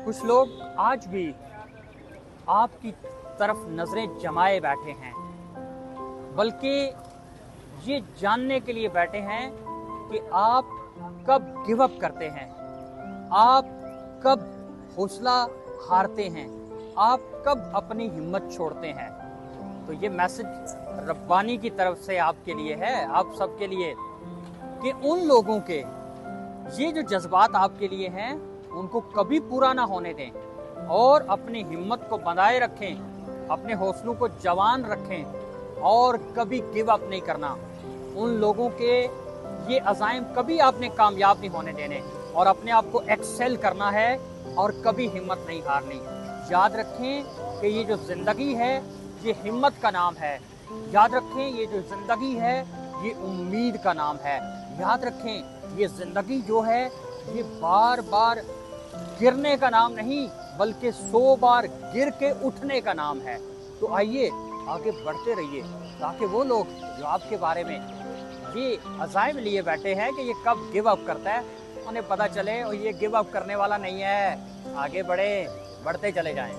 कुछ लोग आज भी आपकी तरफ नज़रें जमाए बैठे हैं, बल्कि ये जानने के लिए बैठे हैं कि आप कब गिव अप करते हैं, आप कब हौसला हारते हैं, आप कब अपनी हिम्मत छोड़ते हैं। तो ये मैसेज रब्बानी की तरफ से आपके लिए है, आप सबके लिए, कि उन लोगों के ये जो जज्बात आपके लिए हैं उनको कभी पूरा ना होने दें और अपनी हिम्मत को बनाए रखें, अपने हौसलों को जवान रखें और कभी गिव अप नहीं करना। उन लोगों के ये अज़ाइम कभी आपने कामयाब नहीं होने देने और अपने आप को एक्सेल करना है और कभी हिम्मत नहीं हारनी। याद रखें कि ये जो ज़िंदगी है ये हिम्मत का नाम है। याद रखें ये जो ज़िंदगी है ये उम्मीद का नाम है। याद रखें ये ज़िंदगी जो है ये बार बार गिरने का नाम नहीं बल्कि 100 बार गिर के उठने का नाम है। तो आइए आगे बढ़ते रहिए ताकि वो लोग जो आपके बारे में ये अज़ाइम लिए बैठे हैं कि ये कब गिव अप करता है, उन्हें पता चले और ये गिव अप करने वाला नहीं है। आगे बढ़े, बढ़ते चले जाएं।